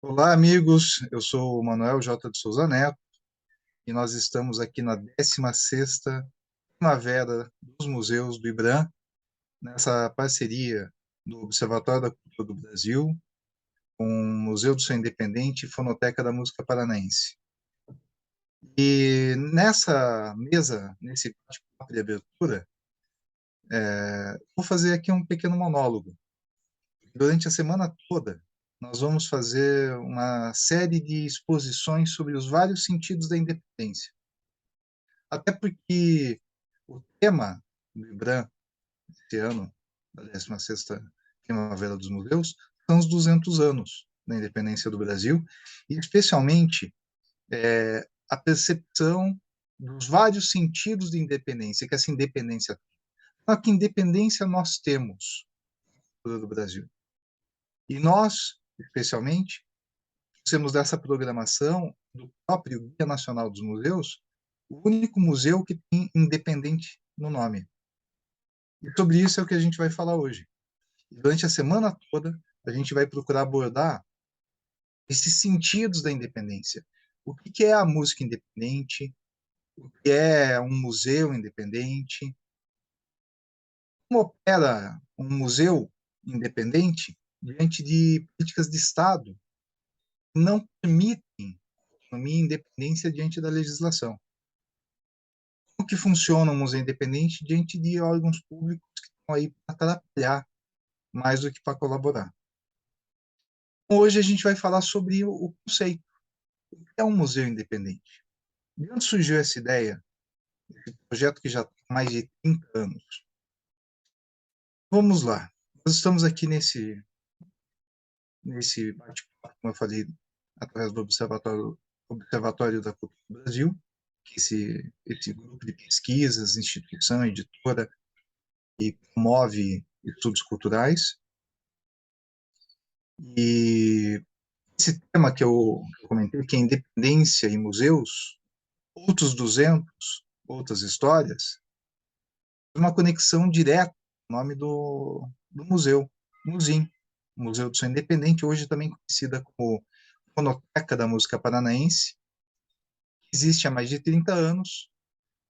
Olá, amigos. Eu sou o Manuel J. de Souza Neto e nós estamos aqui na 16ª Primavera dos Museus do IBRAM, nessa parceria do Observatório da Cultura do Brasil com o Museu do Som Independente e Fonoteca da Música Paranaense. E nessa mesa, nesse bate-papo de abertura, vou fazer aqui um pequeno monólogo. Durante a semana toda, nós vamos fazer uma série de exposições sobre os vários sentidos da independência. Até porque o tema do IBRAM, esse ano, da 16ª Primavera dos Museus, são os 200 anos da independência do Brasil, e especialmente a percepção dos vários sentidos de independência que essa independência tem. Então, que independência nós temos do Brasil? E nós, especialmente, temos dessa programação do próprio Guia Nacional dos Museus, o único museu que tem independente no nome. E sobre isso é o que a gente vai falar hoje. Durante a semana toda, a gente vai procurar abordar esses sentidos da independência. O que é a música independente? O que é um museu independente? Como opera um museu independente diante de políticas de Estado que não permitem autonomia e independência diante da legislação? Como que funciona um museu independente diante de órgãos públicos que estão aí para atrapalhar mais do que para colaborar? Hoje a gente vai falar sobre o conceito. O que é um museu independente? De onde surgiu essa ideia? Esse projeto que já tem mais de 30 anos. Vamos lá. Nós estamos aqui nesse bate-papo, como eu falei, através do Observatório da Cultura do Brasil, que esse grupo de pesquisas, instituição, editora, que promove estudos culturais. E esse tema que eu comentei, que é independência e museus, outros 200, outras histórias, uma conexão direta com o nome do museu, Musim, Museu do Som Independente, hoje também conhecida como Fonoteca da Música Paranaense, que existe há mais de 30 anos,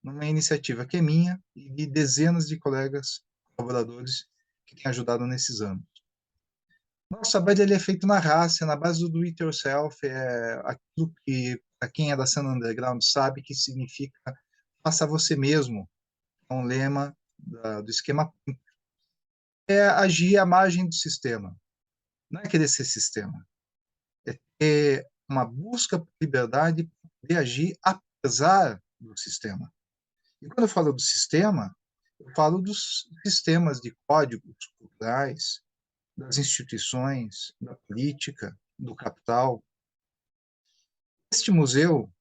numa iniciativa que é minha e de dezenas de colegas colaboradores que têm ajudado nesses anos. Nosso trabalho ele é feito na raça, na base do do-it-yourself, é aquilo que, para quem é da cena underground, sabe que significa faça você mesmo, é um lema do esquema, é agir à margem do sistema. Não é querer ser sistema, é ter uma busca por liberdade para poder agir apesar do sistema. E quando eu falo do sistema, eu falo dos sistemas de códigos culturais, das instituições, da política, do capital. Este museu,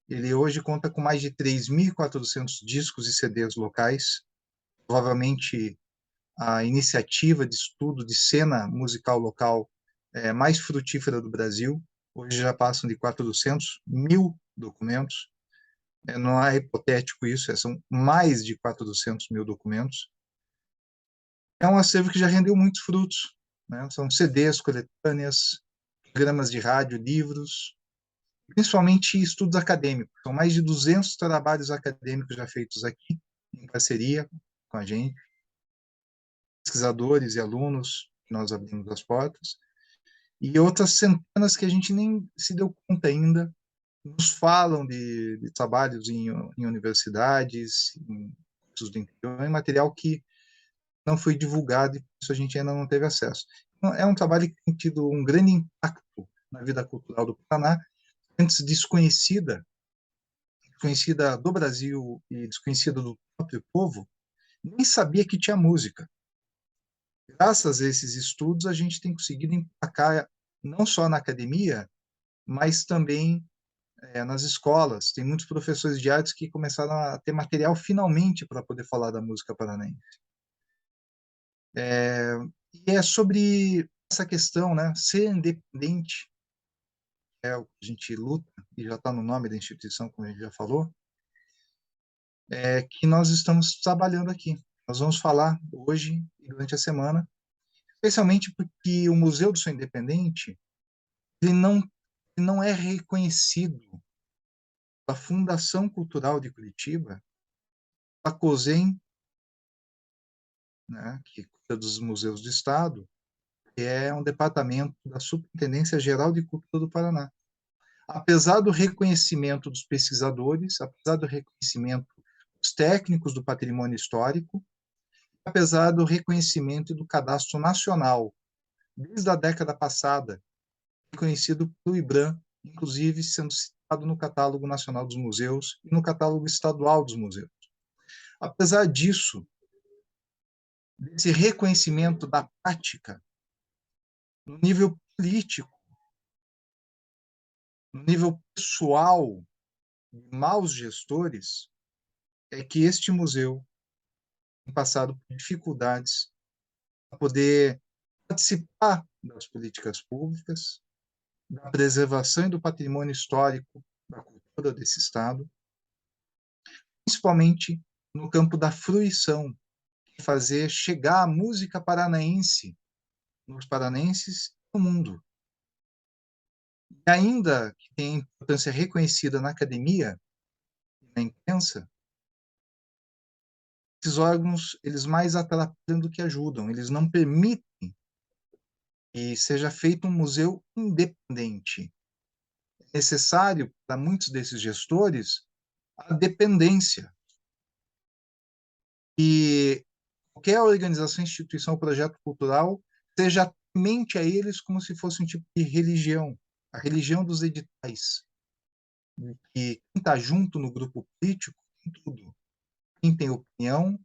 ele hoje conta com mais de 3.400 discos e CDs locais, provavelmente a iniciativa de estudo de cena musical local mais frutífera do Brasil. Hoje já passam de 400 mil documentos. Não é hipotético isso, são mais de 400 mil documentos. É um acervo que já rendeu muitos frutos, né? São CDs, coletâneas, programas de rádio, livros, principalmente estudos acadêmicos. São mais de 200 trabalhos acadêmicos já feitos aqui, em parceria com a gente, pesquisadores e alunos, que nós abrimos as portas, e outras centenas que a gente nem se deu conta ainda, nos falam de trabalhos em universidades, em cursos do interior, em material que não foi divulgado e por isso a gente ainda não teve acesso. Então, é um trabalho que tem tido um grande impacto na vida cultural do Paraná, antes desconhecida do Brasil e desconhecida do próprio povo, nem sabia que tinha música. Graças a esses estudos, a gente tem conseguido emplacar não só na academia, mas também nas escolas. Tem muitos professores de artes que começaram a ter material finalmente para poder falar da música paranaense. E é sobre essa questão, né? Ser independente, é o que a gente luta, e já está no nome da instituição, como a gente já falou, que nós estamos trabalhando aqui. Nós vamos falar hoje e durante a semana, especialmente porque o Museu do Som Independente ele não, ele não é reconhecido pela Fundação Cultural de Curitiba, a COSEM, né, que cuida dos museus do Estado, que é um departamento da Superintendência Geral de Cultura do Paraná. Apesar do reconhecimento dos pesquisadores, apesar do reconhecimento dos técnicos do patrimônio histórico, apesar do reconhecimento do cadastro nacional, desde a década passada, reconhecido pelo IBRAM, inclusive sendo citado no Catálogo Nacional dos Museus e no Catálogo Estadual dos Museus. Apesar disso, desse reconhecimento da prática, no nível político, no nível pessoal, de maus gestores, é que este museu tem passado por dificuldades para poder participar das políticas públicas, da preservação e do patrimônio histórico da cultura desse Estado, principalmente no campo da fruição, fazer chegar a música paranaense nos paranenses e no mundo. E ainda que tem importância reconhecida na academia e na imprensa, esses órgãos, eles mais atrapalham do que ajudam, eles não permitem que seja feito um museu independente. É necessário, para muitos desses gestores, a dependência. E qualquer organização, instituição, projeto cultural seja temente a eles como se fosse um tipo de religião, a religião dos editais. E quem está junto no grupo político tem tudo. Quem tem opinião,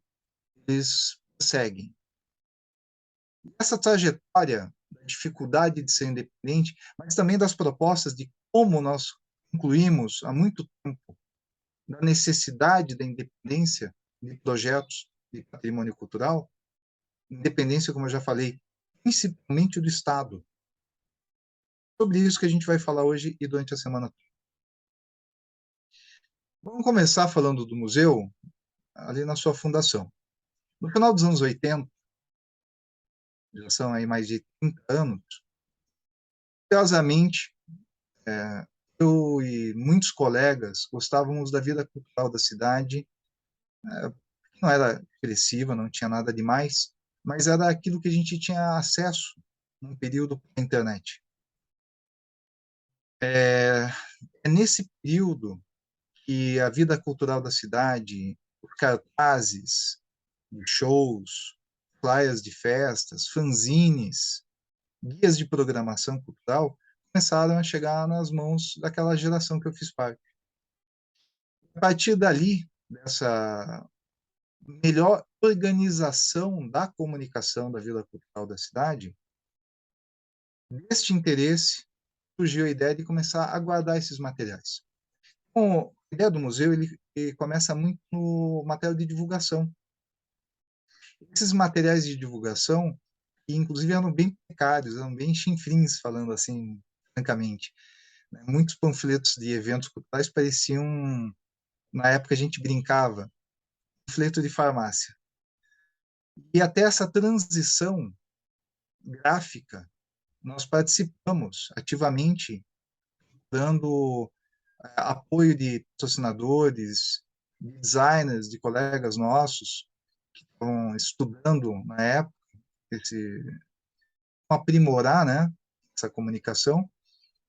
eles seguem. Essa trajetória da dificuldade de ser independente, mas também das propostas de como nós concluímos há muito tempo da necessidade da independência de projetos de patrimônio cultural, independência, como eu já falei, principalmente do Estado. Sobre isso que a gente vai falar hoje e durante a semana. Vamos começar falando do museu ali na sua fundação. No final dos anos 80, já são aí mais de 30 anos, curiosamente, eu e muitos colegas gostávamos da vida cultural da cidade, que não era expressiva, não tinha nada demais, mas era aquilo que a gente tinha acesso num período da internet. É nesse período que a vida cultural da cidade, os cartazes de shows, flyers de festas, fanzines, guias de programação cultural começaram a chegar nas mãos daquela geração que eu fiz parte. A partir dali, dessa melhor organização da comunicação da vida cultural da cidade, deste interesse surgiu a ideia de começar a guardar esses materiais. Bom, a ideia do museu ele começa muito no material de divulgação. Esses materiais de divulgação, que inclusive eram bem precários, eram bem chinfrins, falando assim, francamente. Muitos panfletos de eventos culturais pareciam, na época a gente brincava, panfleto de farmácia. E até essa transição gráfica, nós participamos ativamente, dando apoio de patrocinadores, de designers, de colegas nossos que estão estudando na época, esse, aprimorar, né, essa comunicação.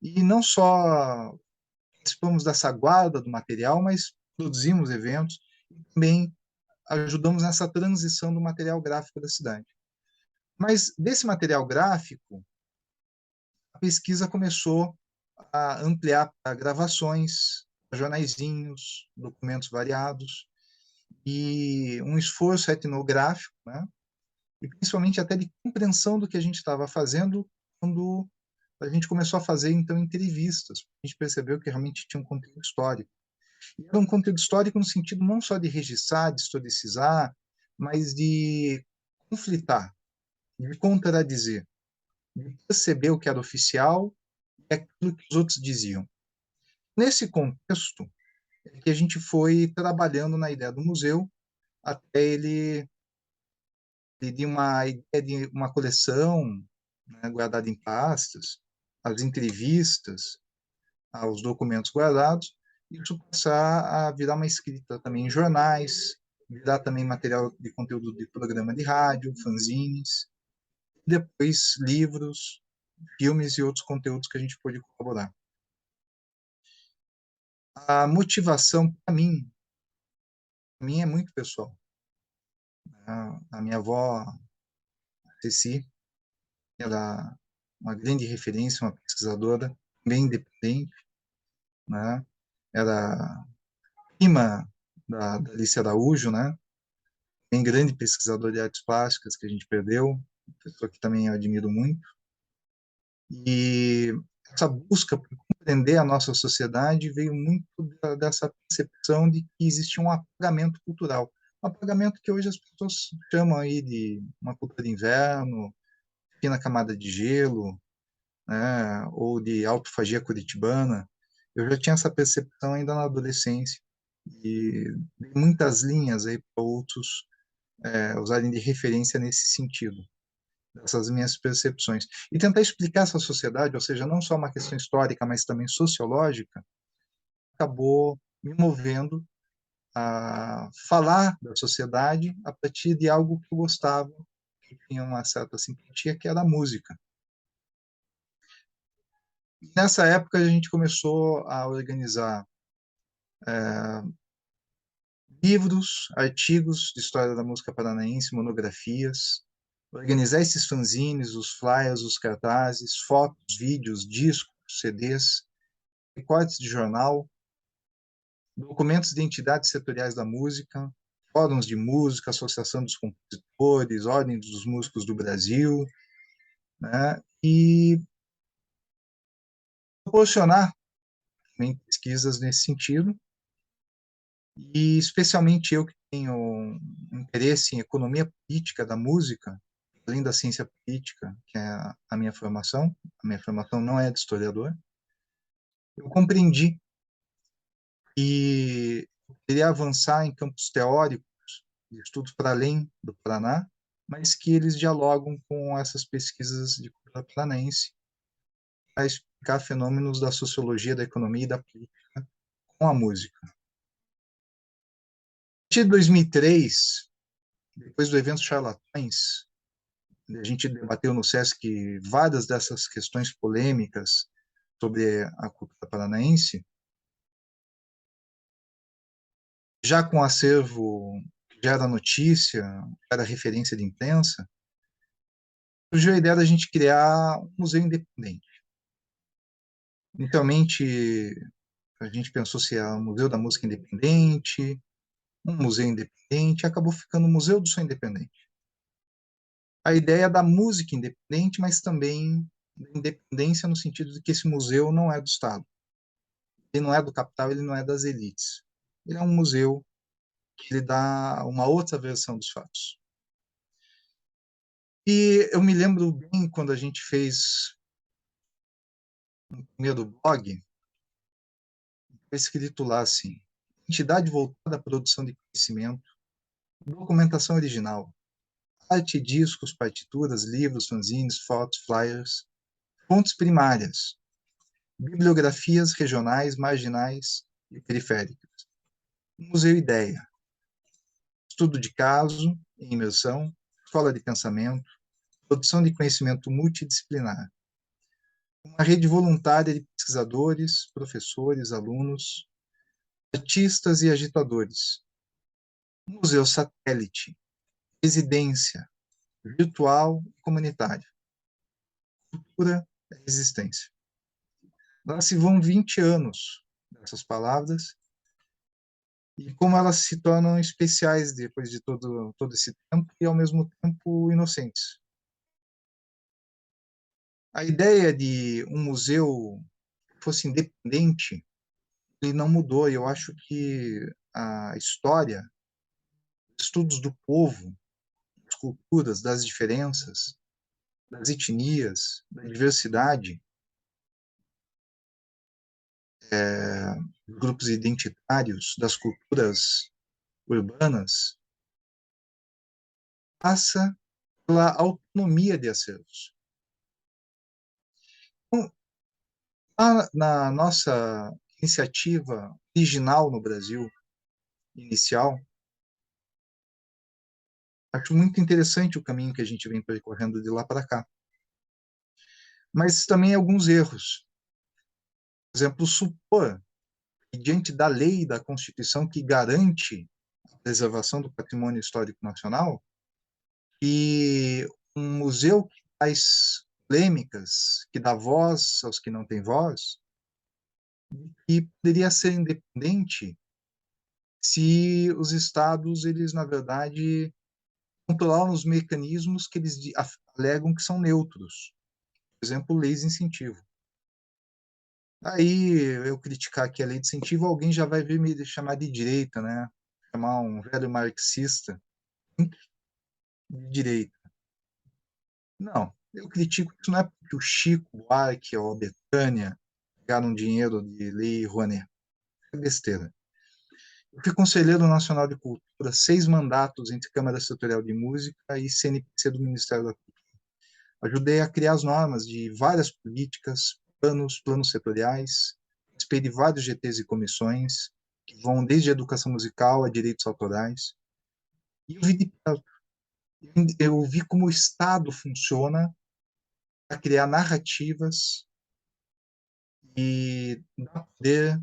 E não só participamos dessa guarda do material, mas produzimos eventos e também ajudamos nessa transição do material gráfico da cidade. Mas desse material gráfico, a pesquisa começou a ampliar para gravações, jornaizinhos, documentos variados, e um esforço etnográfico, né? E principalmente até de compreensão do que a gente estava fazendo quando a gente começou a fazer, então, entrevistas. A gente percebeu que realmente tinha um conteúdo histórico. E era um conteúdo histórico no sentido não só de registrar, de historicizar, mas de conflitar, de contradizer, de perceber o que era oficial e aquilo que os outros diziam. Nesse contexto, é que a gente foi trabalhando na ideia do museu até ele de uma ideia de uma coleção, né, guardada em pastas, as entrevistas, aos documentos guardados, e isso passar a virar uma escrita também em jornais, virar também material de conteúdo de programa de rádio, fanzines, depois livros, filmes e outros conteúdos que a gente pôde colaborar. A motivação, para mim é muito pessoal. A minha avó, Ceci, era uma grande referência, uma pesquisadora, bem independente, né? Era prima da Alice Araújo, né? Bem grande pesquisadora de artes plásticas que a gente perdeu, pessoa que também eu admiro muito. E essa busca por compreender a nossa sociedade veio muito dessa percepção de que existia um apagamento cultural. Um apagamento que hoje as pessoas chamam aí de uma cultura de inverno, fina camada de gelo, né, ou de autofagia curitibana. Eu já tinha essa percepção ainda na adolescência e muitas linhas aí para outros usarem de referência nesse sentido, dessas minhas percepções. E tentar explicar essa sociedade, ou seja, não só uma questão histórica, mas também sociológica, acabou me movendo a falar da sociedade a partir de algo que eu gostava, que tinha uma certa simpatia, que era a música. Nessa época, a gente começou a organizar livros, artigos de história da música paranaense, monografias, organizar esses fanzines, os flyers, os cartazes, fotos, vídeos, discos, CDs, recortes de jornal, documentos de entidades setoriais da música, fóruns de música, Associação dos Compositores, Ordem dos Músicos do Brasil, né? E proporcionar também pesquisas nesse sentido, e especialmente eu que tenho um interesse em economia política da música, além da ciência política, que é a minha formação não é de historiador, eu compreendi que eu queria avançar em campos teóricos, de estudos para além do Paraná, mas que eles dialogam com essas pesquisas de cultura paranaense para explicar fenômenos da sociologia, da economia e da política com a música. A partir de 2003, depois do evento Charlatães, a gente debateu no SESC várias dessas questões polêmicas sobre a cultura paranaense, já com acervo que já era notícia, já era referência de imprensa, surgiu a ideia da gente criar um museu independente. Inicialmente, a gente pensou se era um museu da música independente, um museu independente, acabou ficando o Museu do Som Independente. A ideia é da música independente, mas também da independência no sentido de que esse museu não é do Estado. Ele não é do capital, ele não é das elites. Ele é um museu que ele dá uma outra versão dos fatos. E eu me lembro bem quando a gente fez o primeiro blog, foi escrito lá assim: entidade voltada à produção de conhecimento, documentação original, arte, discos, partituras, livros, fanzines, fotos, flyers, fontes primárias, bibliografias regionais, marginais e periféricas. Museu Ideia, estudo de caso, imersão, escola de pensamento, produção de conhecimento multidisciplinar. Uma rede voluntária de pesquisadores, professores, alunos, artistas e agitadores. Museu satélite, residência, virtual e comunitária. Cultura e resistência. Lá se vão 20 anos dessas palavras e como elas se tornam especiais depois de todo esse tempo e, ao mesmo tempo, inocentes. A ideia de um museu que fosse independente, ele não mudou. Eu acho que a história, estudos do povo, das culturas, das diferenças, das etnias, da diversidade, grupos identitários, das culturas urbanas, passa pela autonomia de acervos. Então, Na nossa iniciativa original no Brasil, inicial, acho muito interessante o caminho que a gente vem percorrendo de lá para cá. Mas também alguns erros. Por exemplo, supor que, diante da lei e da Constituição que garante a preservação do patrimônio histórico nacional, que um museu que faz polêmicas, que dá voz aos que não têm voz, e poderia ser independente se os estados, eles, na verdade, controlam os mecanismos que eles alegam que são neutros. Por exemplo, leis de incentivo. Aí, eu criticar aqui a lei de incentivo, alguém já vai vir me chamar de direita, né? Chamar um velho marxista de direita. Não, eu critico isso não é porque o Chico Buarque ou a Betânia pegaram dinheiro de lei Rouanet. É besteira. Eu fui conselheiro nacional de cultura, 6 mandatos entre Câmara Setorial de Música e CNPq do Ministério da Cultura. Ajudei a criar as normas de várias políticas, planos setoriais, participei de vários GTs e comissões, que vão desde a educação musical a direitos autorais. E eu vi como o Estado funciona para criar narrativas e dar poder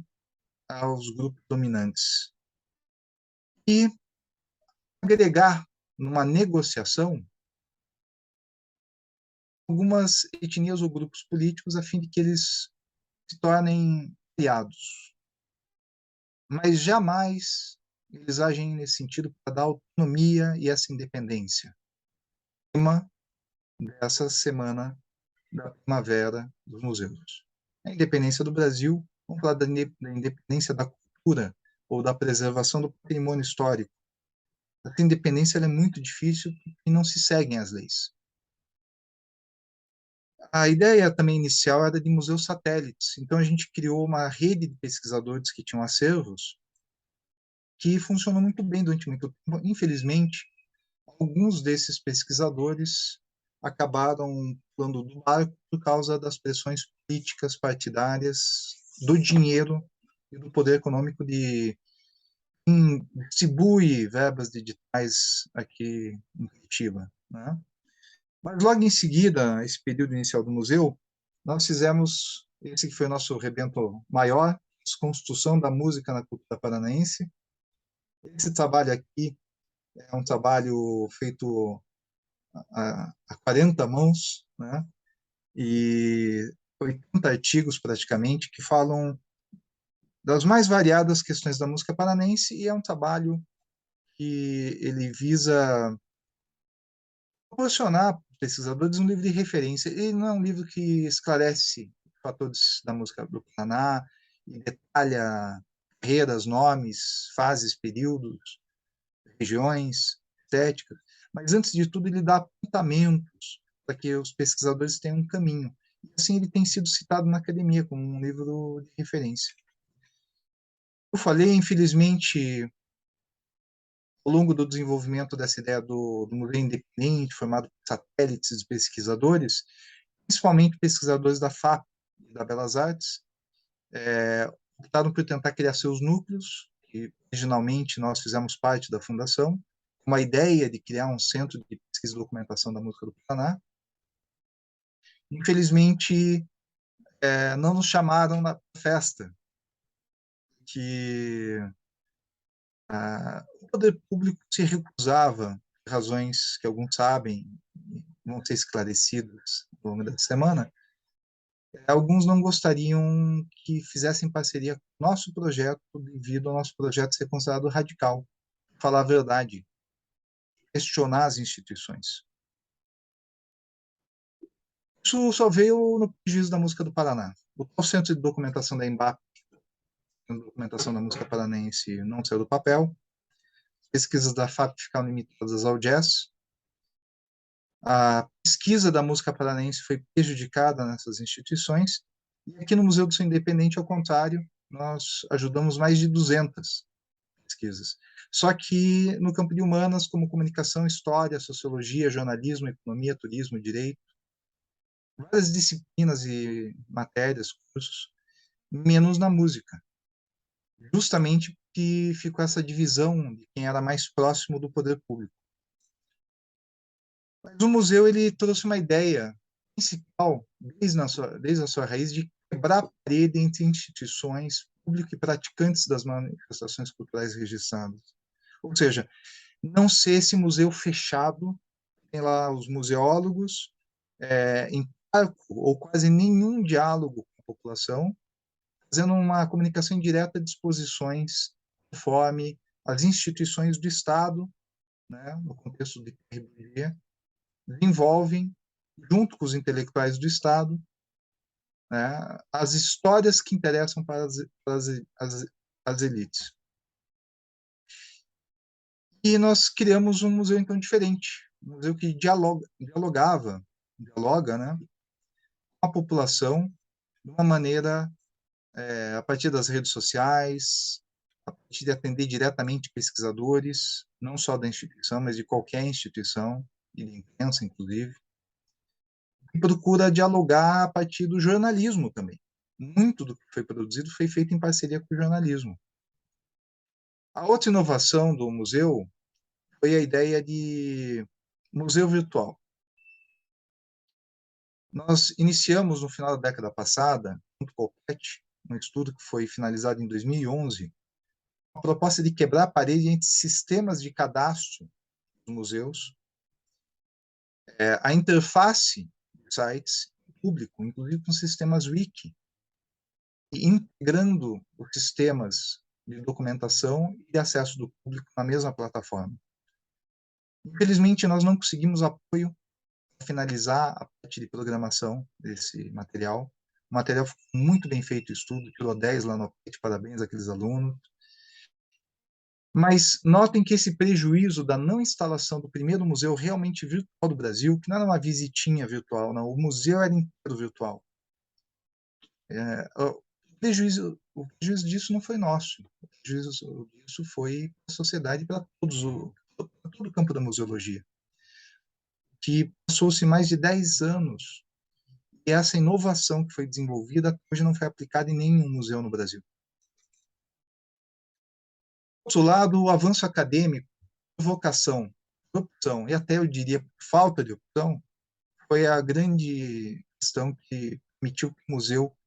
aos grupos dominantes. E agregar numa negociação algumas etnias ou grupos políticos a fim de que eles se tornem aliados. Mas jamais eles agem nesse sentido para dar autonomia e essa independência. Tema dessa semana da primavera dos museus. A independência do Brasil, vamos falar da independência da cultura ou da preservação do patrimônio histórico. Essa independência é muito difícil e não se seguem as leis. A ideia também inicial era de museus satélites, então a gente criou uma rede de pesquisadores que tinham acervos que funcionou muito bem durante muito tempo. Infelizmente, alguns desses pesquisadores acabaram pulando do barco por causa das pressões políticas partidárias, do dinheiro e do poder econômico de distribui verbas digitais aqui em Curitiba, né? Mas logo em seguida, esse período inicial do museu, nós fizemos esse que foi o nosso rebento maior, Construção da Música na Cultura Paranaense. Esse trabalho aqui é um trabalho feito a 40 mãos, né? E 80 artigos praticamente que falam das mais variadas questões da música paranaense e é um trabalho que ele visa proporcionar para os pesquisadores um livro de referência. Ele não é um livro que esclarece fatores da música do Paraná e detalha carreiras, nomes, fases, períodos, regiões, estéticas, mas antes de tudo ele dá apontamentos para que os pesquisadores tenham um caminho. E assim ele tem sido citado na academia como um livro de referência. Eu falei, infelizmente, ao longo do desenvolvimento dessa ideia do museu independente, formado por satélites de pesquisadores, principalmente pesquisadores da FAP e da Belas Artes, optaram por tentar criar seus núcleos, que originalmente nós fizemos parte da fundação, com a ideia de criar um centro de pesquisa e documentação da música do Paraná. Infelizmente, não nos chamaram na festa, que o poder público se recusava, por razões que alguns sabem, vão ser esclarecidas ao longo da semana. Alguns não gostariam que fizessem parceria com o nosso projeto, devido ao nosso projeto ser considerado radical. Falar a verdade, questionar as instituições. Isso só veio no prejuízo da música do Paraná. O Centro de Documentação da Embrapa, documentação da música paranaense, não saiu do papel. Pesquisas da FAP ficaram limitadas ao jazz. A pesquisa da música paranaense foi prejudicada nessas instituições. E aqui no Museu do Som Independente, ao contrário, nós ajudamos mais de 200 pesquisas. Só que no campo de humanas, como comunicação, história, sociologia, jornalismo, economia, turismo, direito, várias disciplinas e matérias, cursos, menos na música. Justamente porque ficou essa divisão de quem era mais próximo do poder público. Mas o museu ele trouxe uma ideia principal, desde a sua raiz, de quebrar a parede entre instituições, público e praticantes das manifestações culturais registradas. Ou seja, não ser esse museu fechado, tem lá os museólogos, em parco ou quase nenhum diálogo com a população, fazendo uma comunicação indireta de exposições conforme as instituições do Estado, né, no contexto de RBD, desenvolvem, junto com os intelectuais do Estado, né, as histórias que interessam para as elites. E nós criamos um museu, então, diferente, um museu que dialoga, né, com a população de uma maneira, a partir das redes sociais, a partir de atender diretamente pesquisadores, não só da instituição, mas de qualquer instituição, e de imprensa, inclusive, e procura dialogar a partir do jornalismo também. Muito do que foi produzido foi feito em parceria com o jornalismo. A outra inovação do museu foi a ideia de museu virtual. Nós iniciamos no final da década passada, junto com o PET, um estudo que foi finalizado em 2011, a proposta de quebrar a parede entre sistemas de cadastro dos museus, a interface de sites público, inclusive com sistemas wiki, e integrando os sistemas de documentação e acesso do público na mesma plataforma. Infelizmente, nós não conseguimos apoio para finalizar a parte de programação desse material. O material ficou muito bem feito, o estudo, tirou 10 lá no PET, parabéns àqueles alunos. Mas notem que esse prejuízo da não instalação do primeiro museu realmente virtual do Brasil, que não era uma visitinha virtual, não, o museu era inteiro virtual. O prejuízo disso não foi nosso, o prejuízo disso foi para a sociedade, para todo o campo da museologia, que passou-se mais de 10 anos e essa inovação que foi desenvolvida hoje não foi aplicada em nenhum museu no Brasil. Por outro lado, o avanço acadêmico, vocação, opção e até eu diria falta de opção foi a grande questão que permitiu que o museu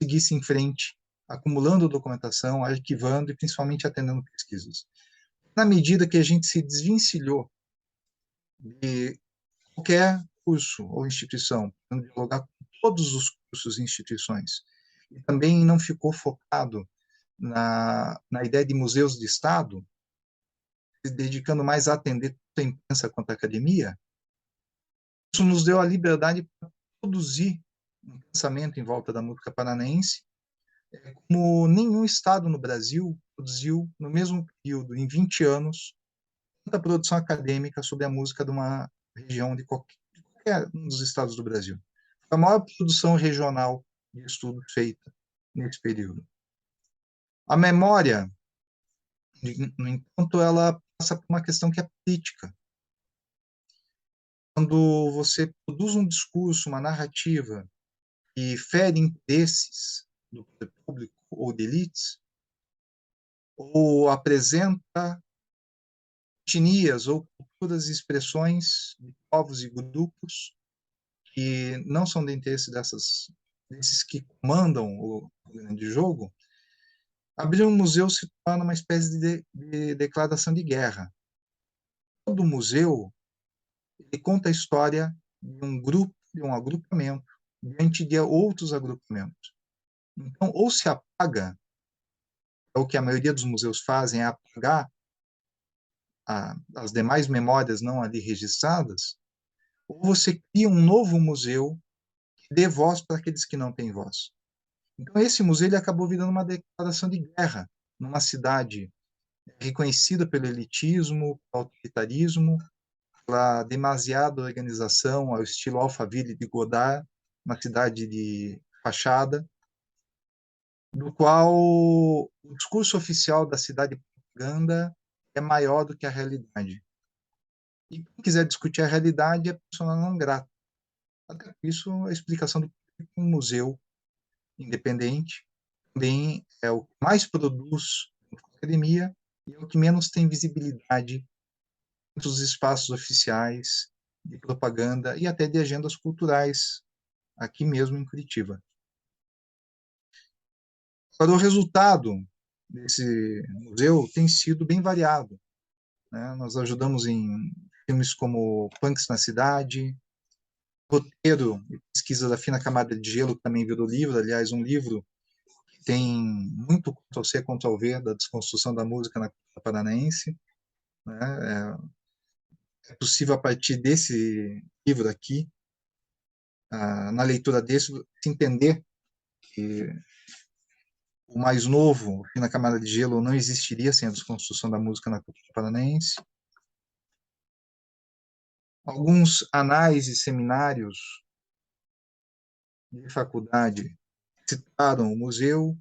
seguisse em frente, acumulando documentação, arquivando e principalmente atendendo pesquisas. Na medida que a gente se desvencilhou de qualquer curso ou instituição, dialogar com todos os cursos e instituições, e também não ficou focado na ideia de museus de Estado, se dedicando mais a atender tanto a imprensa quanto a academia, isso nos deu a liberdade para produzir um pensamento em volta da música paranaense, como nenhum estado no Brasil produziu, no mesmo período, em 20 anos, tanta produção acadêmica sobre a música de uma região de qualquer um dos estados do Brasil. Foi a maior produção regional de estudo feita nesse período. A memória, no entanto, ela passa por uma questão que é política. Quando você produz um discurso, uma narrativa que fere interesses do poder público ou de elites, ou apresenta etnias ou culturas e expressões de povos e grupos que não são de interesse desses que comandam o grande jogo, abrir um museu se torna uma espécie de declaração de guerra. Todo museu ele conta a história de um grupo, de um agrupamento, diante de outros agrupamentos. Então, ou se apaga, é o que a maioria dos museus fazem, é apagar as demais memórias não ali registradas, ou você cria um novo museu que dê voz para aqueles que não têm voz. Então, esse museu ele acabou virando uma declaração de guerra numa cidade reconhecida pelo elitismo, pelo autoritarismo, pela demasiada organização ao estilo Alphaville de Godard, uma cidade de fachada, do qual o discurso oficial da cidade de propaganda é maior do que a realidade. E quem quiser discutir a realidade é persona não grata. Até por isso, a explicação do que um museu independente também é o que mais produz na academia e é o que menos tem visibilidade dos espaços oficiais de propaganda e até de agendas culturais aqui mesmo em Curitiba. Para o resultado desse museu tem sido bem variado, né? Nós ajudamos em filmes como Punks na Cidade, roteiro e pesquisa da fina camada de gelo, que também virou livro, aliás, um livro que tem muito Ctrl-C, Ctrl-V da desconstrução da música na cultura paranaense, né? É possível, a partir desse livro aqui, na leitura desse, se entender que o mais novo, Fina Camada de Gelo, não existiria sem a desconstrução da música na cultura paranaense. Alguns anais e seminários de faculdade citaram o museu.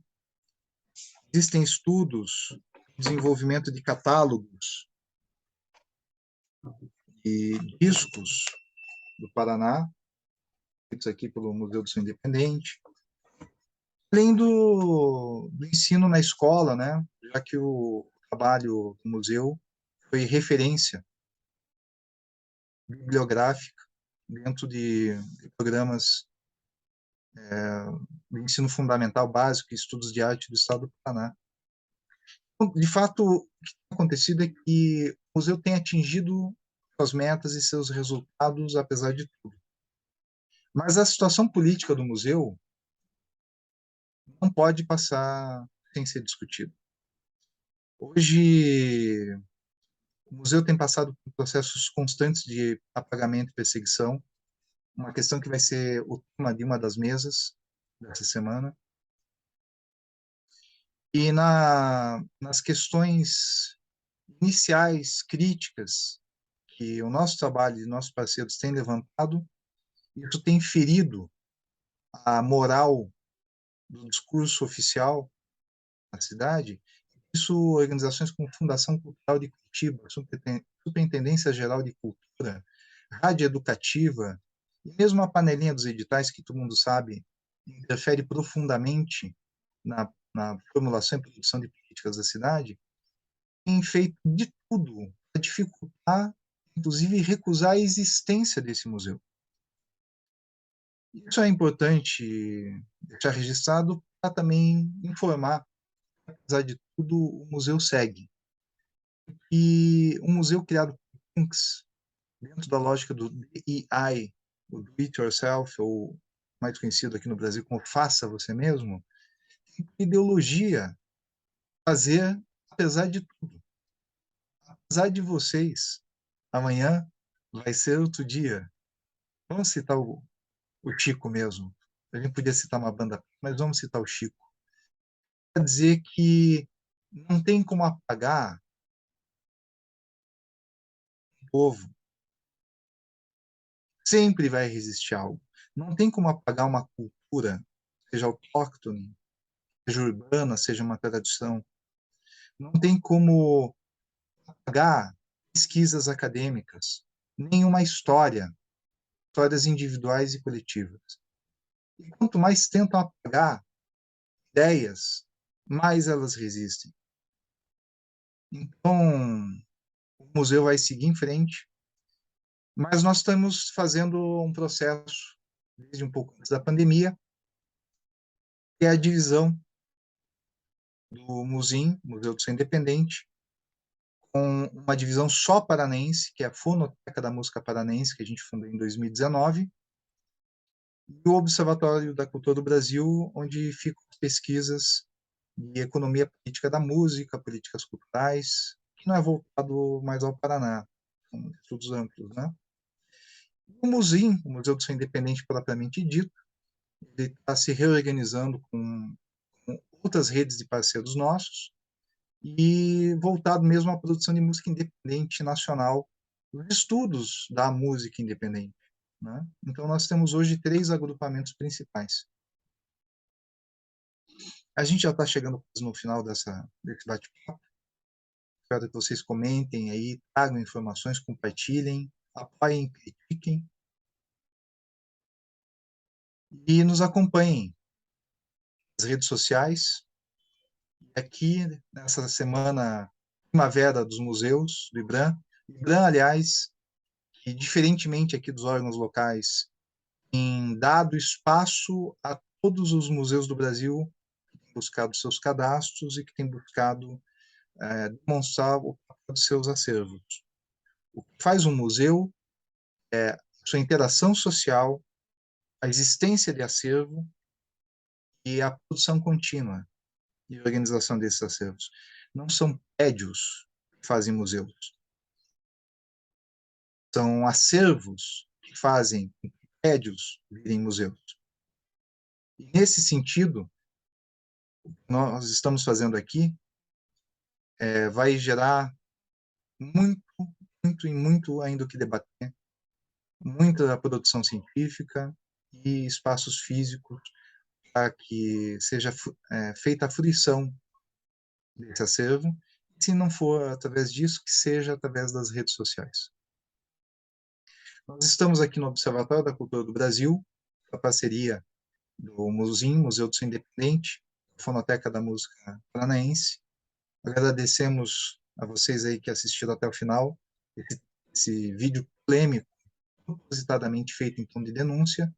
Existem estudos, desenvolvimento de catálogos e discos do Paraná, feitos aqui pelo Museu do Som Independente, além do ensino na escola, né? Já que o trabalho do museu foi referência bibliográfica dentro de programas de ensino fundamental básico e estudos de arte do Estado do Paraná. De fato, o que tem acontecido é que o museu tem atingido suas metas e seus resultados, apesar de tudo. Mas a situação política do museu não pode passar sem ser discutida. Hoje, o museu tem passado por processos constantes de apagamento e perseguição, uma questão que vai ser o tema de uma das mesas dessa semana. E nas questões iniciais, críticas, que o nosso trabalho e nossos parceiros têm levantado, isso tem ferido a moral do discurso oficial na cidade. Isso, organizações como Fundação Cultural de Curitiba, Superintendência Geral de Cultura, Rádio Educativa, e mesmo a panelinha dos editais, que todo mundo sabe, interfere profundamente na formulação e produção de políticas da cidade, tem feito de tudo para dificultar, inclusive recusar a existência desse museu. Isso é importante deixar registrado para também informar, apesar de tudo, o museu segue. E um museu criado por Punks, dentro da lógica do DEI, o Do It Yourself, ou mais conhecido aqui no Brasil como Faça Você Mesmo, tem ideologia, fazer apesar de tudo. Apesar de vocês, amanhã vai ser outro dia. Vamos citar o Chico mesmo. A gente podia citar uma banda, mas vamos citar o Chico. Quer dizer que não tem como apagar o povo. Sempre vai resistir algo. Não tem como apagar uma cultura, seja autóctone, seja urbana, seja uma tradição. Não tem como apagar pesquisas acadêmicas, nenhuma história, histórias individuais e coletivas. E quanto mais tentam apagar ideias, mais elas resistem. Então, o museu vai seguir em frente, mas nós estamos fazendo um processo, desde um pouco antes da pandemia, que é a divisão do MUSIM, Museu do Som Independente, com uma divisão só paranense, que é a Fonoteca da Música Paranense, que a gente fundou em 2019, e o Observatório da Cultura do Brasil, onde ficam pesquisas de economia política da música, políticas culturais, que não é voltado mais ao Paraná, são estudos amplos, né? O MUSIM, o Museu do Som Independente propriamente dito, ele está se reorganizando com outras redes de parceiros nossos e voltado mesmo à produção de música independente nacional, os estudos da música independente, né? Então nós temos hoje três agrupamentos principais. A gente já está chegando no final desse bate-papo. Espero que vocês comentem aí, tragam informações, compartilhem, apoiem, critiquem. e nos acompanhem nas redes sociais. Aqui, nessa semana Primavera dos Museus do IBRAM, aliás, que diferentemente aqui dos órgãos locais, tem dado espaço a todos os museus do Brasil que têm buscado seus cadastros e que têm buscado demonstrar o papel de seus acervos. O que faz um museu é sua interação social, a existência de acervo e a produção contínua e organização desses acervos. Não são prédios que fazem museus, são acervos que fazem prédios virem museus. E nesse sentido, o que nós estamos fazendo aqui vai gerar muito, muito e muito ainda o que debater, muita produção científica e espaços físicos para que seja feita a fruição desse acervo, e se não for através disso, que seja através das redes sociais. Nós estamos aqui no Observatório da Cultura do Brasil, a parceria do MUSIM, Museu do Som Independente, Fonoteca da Música Paranaense. Agradecemos a vocês aí que assistiram até o final, esse vídeo polêmico, propositadamente feito em tom de denúncia,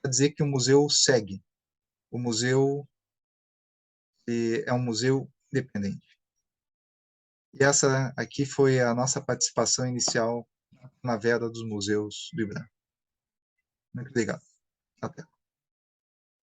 para dizer que o museu segue. O museu é um museu independente. E essa aqui foi a nossa participação inicial na Vera dos Museus do IBRAM. Muito obrigado. Até.